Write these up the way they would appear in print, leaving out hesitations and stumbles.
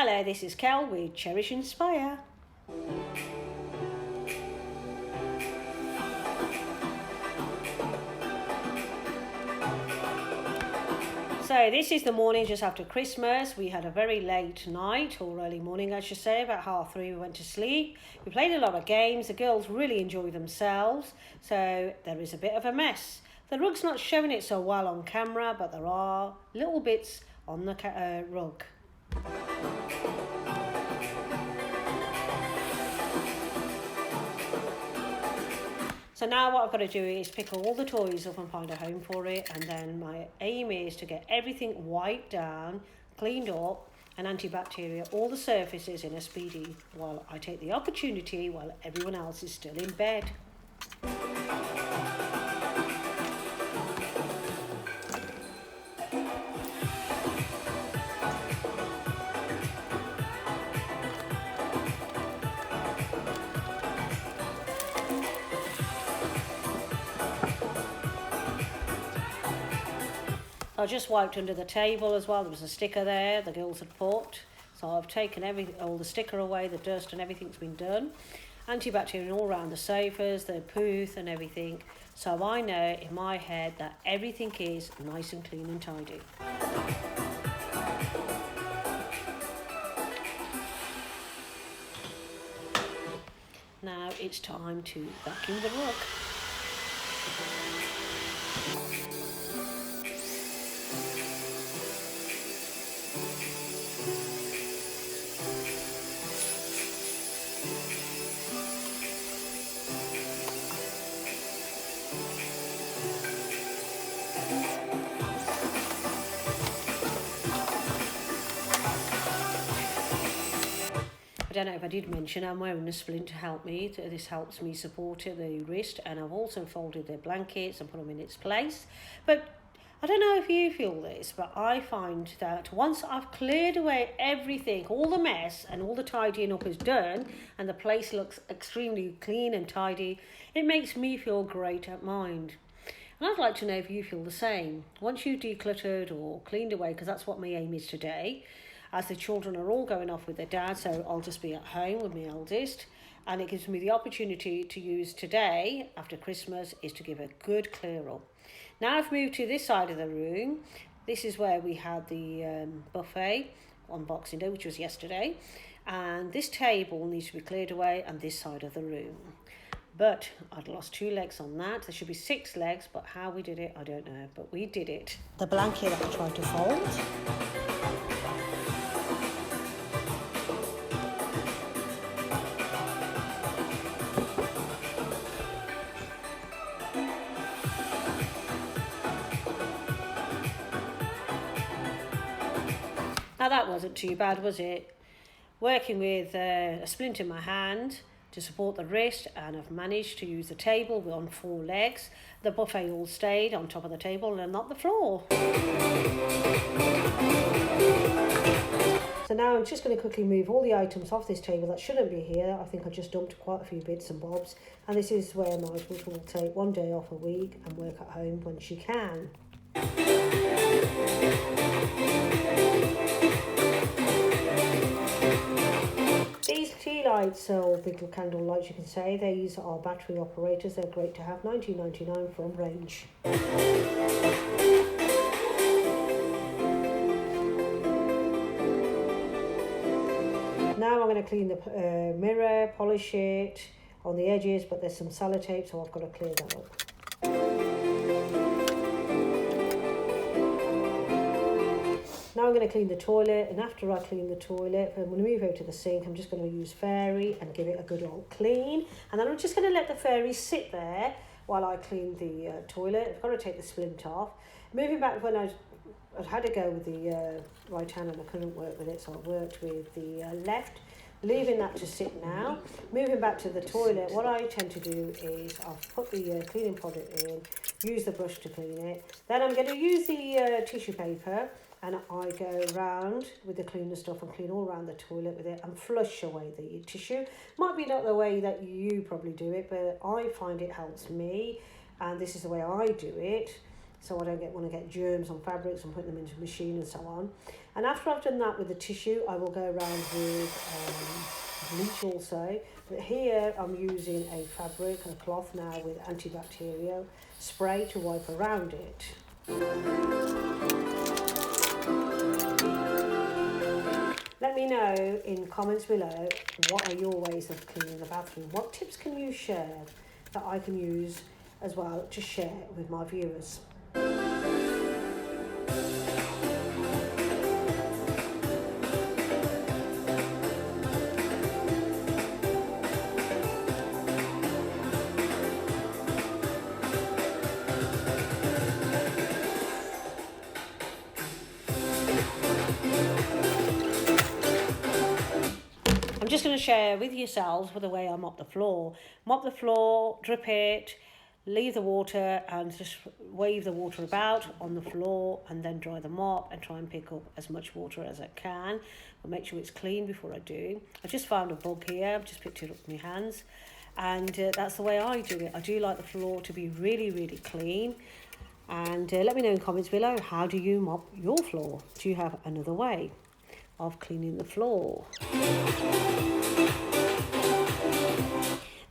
Hello, this is Kel with Cherish and Inspire. So this is the morning just after Christmas. We had a very late night, or early morning I should say, about 3:30 we went to sleep. We played a lot of games, the girls really enjoyed themselves, so there is a bit of a mess. The rug's not showing it so well on camera, but there are little bits on the rug. So now what I've got to do is pick all the toys up and find a home for it, and then my aim is to get everything wiped down, cleaned up and antibacterial, all the surfaces in a speedy, while I take the opportunity while everyone else is still in bed. I just wiped under the table as well. There was a sticker there the girls had put. So I've taken all the sticker away, the dust and everything's been done. Antibacterial all around the sofas, the pooth and everything. So I know in my head that everything is nice and clean and tidy. Now it's time to vacuum the rug. I don't know if I did mention I'm wearing a splint to help me. This helps me support the wrist, and I've also folded the blankets and put them in its place. But I don't know if you feel this, but I find that once I've cleared away everything, all the mess and all the tidying up is done and the place looks extremely clean and tidy, it makes me feel great at mind. And I'd like to know if you feel the same. Once you've decluttered or cleaned away, because that's what my aim is today, as the children are all going off with their dad, so I'll just be at home with my eldest, and it gives me the opportunity to use today, after Christmas, is to give a good clear up. Now I've moved to this side of the room. This is where we had the buffet on Boxing Day, which was yesterday, and this table needs to be cleared away, and this side of the room. But I'd lost 2 legs on that. There should be 6 legs, but how we did it, I don't know, but we did it. The blanket I tried to fold. Now that wasn't too bad, was it? Working with a splint in my hand to support the wrist, and I've managed to use the table on 4 legs. The buffet all stayed on top of the table and not the floor. So now I'm just going to quickly move all the items off this table that shouldn't be here. I think I just dumped quite a few bits and bobs, and this is where my daughter will take 1 day off a week and work at home when she can. These tea lights, or little candle lights you can say, these are battery operators. They're great to have, $19.99 from Range. Now I'm going to clean the mirror, polish it on the edges, but there's some sellotape, so I've got to clear that up. Now I'm going to clean the toilet, and after I clean the toilet, I'm going to move over to the sink. I'm just going to use Fairy and give it a good old clean, and then I'm just going to let the Fairy sit there while I clean the toilet. I've got to take the splint off. Moving back, when I'd had to go with the right hand and I couldn't work with it, so I worked with the left. Leaving that to sit now. Moving back to the toilet, what I tend to do is I'll put the cleaning product in, use the brush to clean it. Then I'm going to use the tissue paper, and I go round with the cleaner stuff and clean all around the toilet with it and flush away the tissue. Might be not the way that you probably do it, but I find it helps me, and this is the way I do it. so I don't want to get germs on fabrics and put them into the machine and so on. And after I've done that with the tissue, I will go around with bleach also. But here I'm using a cloth now with antibacterial spray to wipe around it. Let me know in comments below, what are your ways of cleaning the bathroom? What tips can you share that I can use as well to share with my viewers? I'm just going to share with yourselves the way I mop the floor. Mop the floor, drip it, leave the water and just wave the water about on the floor and then dry the mop and try and pick up as much water as I can. But make sure it's clean before I do. I just found a bug here, I've just picked it up with my hands. And that's the way I do it. I do like the floor to be really, really clean. And let me know in comments below, how do you mop your floor? Do you have another way of cleaning the floor?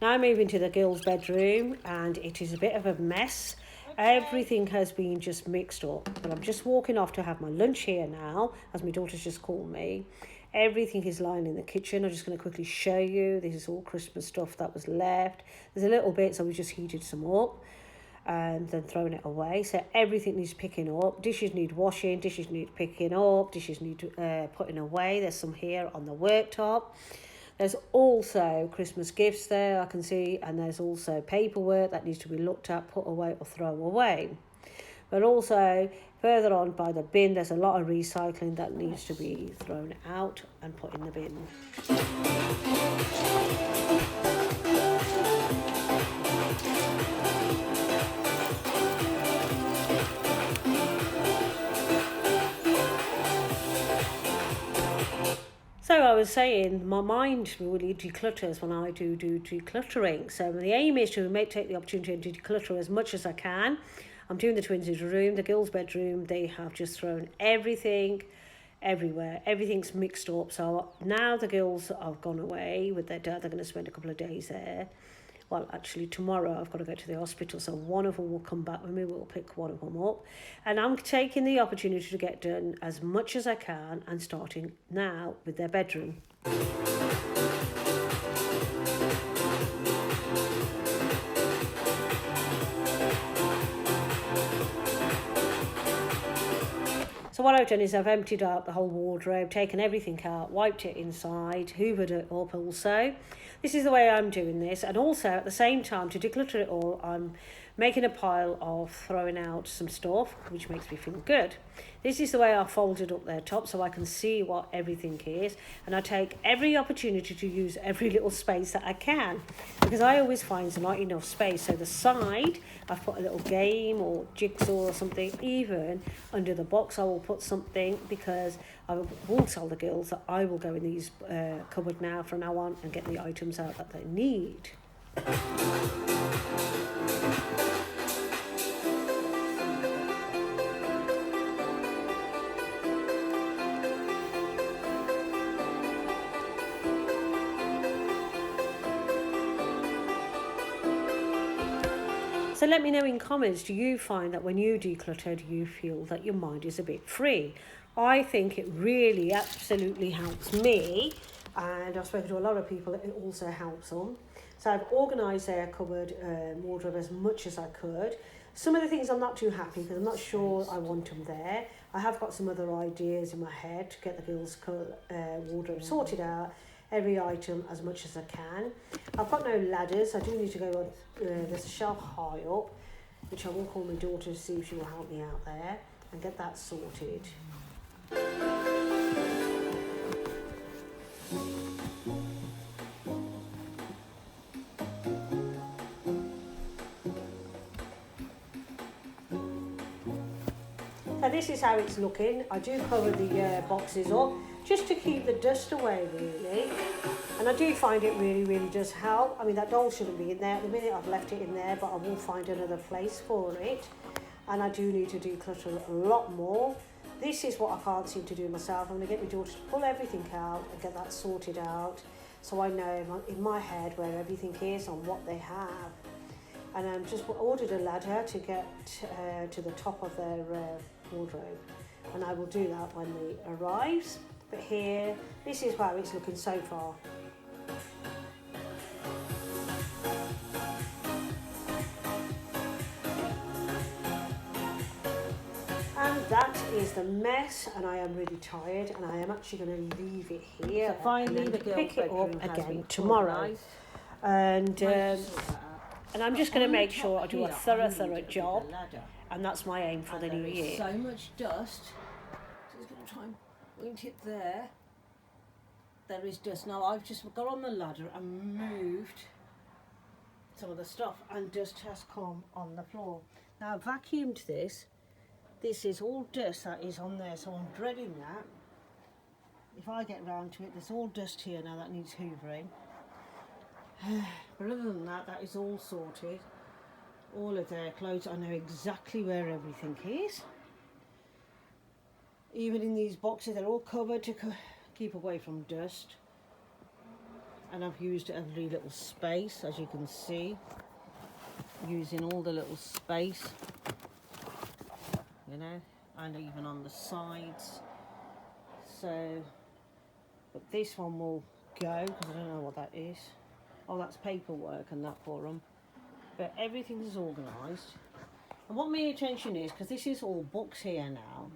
Now I'm moving to the girls' bedroom and it is a bit of a mess. Everything has been just mixed up, but I'm just walking off to have my lunch here now, as my daughter's just called me. Everything is lying in the kitchen. I'm just going to quickly show you. This is all Christmas stuff that was left. There's a little bit, so we just heated some up and then thrown it away. So everything needs picking up. Dishes need washing, dishes need picking up, dishes need putting away. There's some here on the worktop. There's also Christmas gifts there, I can see, and there's also paperwork that needs to be looked at, put away or throw away. But also further on by the bin, there's a lot of recycling that needs to be thrown out and put in the bin. So I was saying, my mind really declutters when I do decluttering. So the aim is to take the opportunity to declutter as much as I can. I'm doing the twins' room, the girls' bedroom. They have just thrown everything everywhere. Everything's mixed up. So now the girls have gone away with their dad. They're going to spend a couple of days there. Well, actually, tomorrow I've got to go to the hospital, so one of them will come back with me. We'll pick one of them up. And I'm taking the opportunity to get done as much as I can and starting now with their bedroom. So what I've done is I've emptied out the whole wardrobe, taken everything out, wiped it inside, hoovered it up also. This is the way I'm doing this. And also at the same time, to declutter it all, I'm making a pile of throwing out some stuff, which makes me feel good. This is the way I folded up their top so I can see what everything is. And I take every opportunity to use every little space that I can, because I always find there's not enough space. So the side, I've put a little game or jigsaw or something. Even under the box, I will put something, because I will tell the girls that I will go in these cupboard now from now on and get the items out that they need. So let me know in comments, do you find that when you declutter, do you feel that your mind is a bit free? I think it really absolutely helps me, and I've spoken to a lot of people, it also helps them. So I've organised their cupboard wardrobe as much as I could. Some of the things I'm not too happy because I'm not sure I want them there. I have got some other ideas in my head to get the girls' wardrobe sorted out. Every item as much as I can. I've got no ladders. I do need to go on, there's a shelf high up, which I will call my daughter to see if she will help me out there and get that sorted. So this is how it's looking. I do cover the boxes up just to keep the dust away, really. And I do find it really, really does help. I mean, that doll shouldn't be in there. At the minute I've left it in there, but I will find another place for it. and I do need to declutter a lot more. This is what I can't seem to do myself. I'm going to get my daughter to pull everything out and get that sorted out, so I know in my head where everything is and what they have. And I just ordered a ladder to get to the top of their wardrobe, and I will do that when they arrives. But here, this is how it's looking so far. And that is the mess, and I am really tired, and I am actually going to leave it here. So finally, and the girls' pick it bedroom up has again been tomorrow. organised. And I'm just going to make sure I do a Here, thorough need a bigger job, ladder. and that's my aim for the new There is year. so much dust. So I'm going to try and point it there. There is dust. Now I've just got on the ladder and moved some of the stuff, and dust has come on the floor. Now I've vacuumed this. This is all dust that is on there, so I'm dreading that. If I get round to it, there's all dust here now that needs hoovering. But other than that, that is all sorted. All of their clothes, I know exactly where everything is. Even in these boxes, they're all covered to keep away from dust. And I've used every little space, as you can see. Using all the little space, you know, and even on the sides. So, but this one will go, because I don't know what that is. Oh, that's paperwork and that for them. But everything is organised. And what my intention is, because this is all books here now,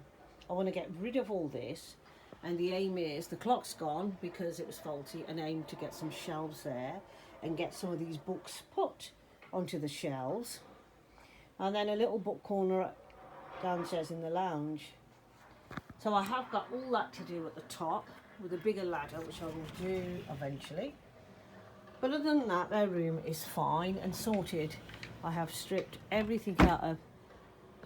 I want to get rid of all this. And the aim is, the clock's gone because it was faulty, and aim to get some shelves there and get some of these books put onto the shelves. And then a little book corner downstairs in the lounge. So I have got all that to do at the top with a bigger ladder, which I will do eventually. But other than that, their room is fine and sorted. I have stripped everything out of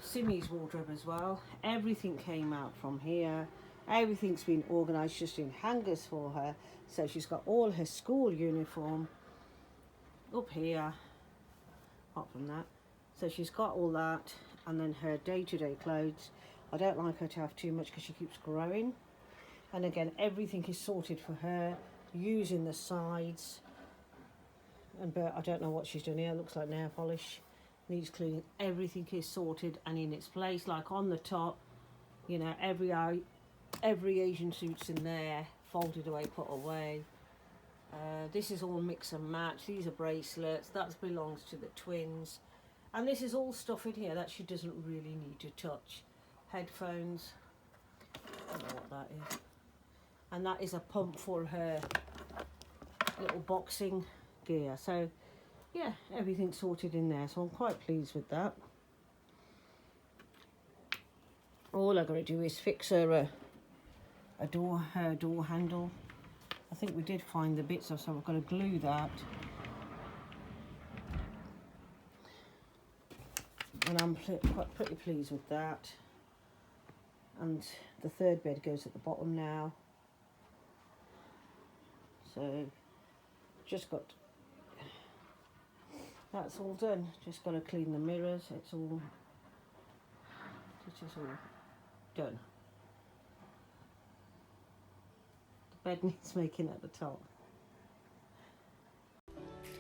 Simi's wardrobe as well. Everything came out from here. Everything's been organised just in hangers for her. So she's got all her school uniform up here, apart from that. So she's got all that, and then her day-to-day clothes. I don't like her to have too much because she keeps growing. And again, everything is sorted for her, using the sides. But I don't know what she's done here. It looks like nail polish. Needs cleaning. Everything is sorted and in its place. Like on the top, you know, every Asian suit's in there, folded away, put away. This is all mix and match. These are bracelets. That belongs to the twins. And this is all stuff in here that she doesn't really need to touch. Headphones. I don't know what that is. And that is a pump for her little boxing gear. So yeah, everything's sorted in there, so I'm quite pleased with that. All I've got to do is fix her her door handle. I think we did find the bits, so I've got to glue that. And I'm pretty pleased with that. And the third bed goes at the bottom now. So just got, that's all done. Just got to clean the mirrors. It is all done. The bed needs making at the top.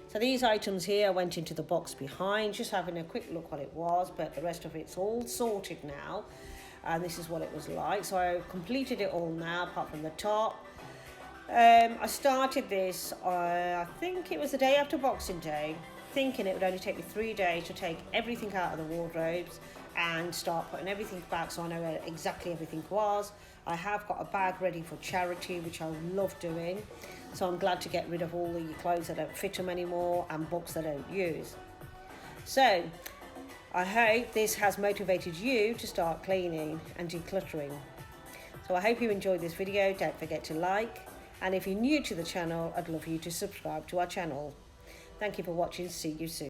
So these items here went into the box behind, just having a quick look what it was, but the rest of it's all sorted now. And this is what it was like. So I completed it all now, apart from the top. I started this, I think it was the day after Boxing Day, thinking it would only take me 3 days to take everything out of the wardrobes and start putting everything back, so I know where exactly everything was. I have got a bag ready for charity, which I love doing, so I'm glad to get rid of all the clothes that don't fit them anymore and books that I don't use. So I hope this has motivated you to start cleaning and decluttering. So I hope you enjoyed this video. Don't forget to like, and if you're new to the channel, I'd love you to subscribe to our channel. Thank you for watching. See you soon.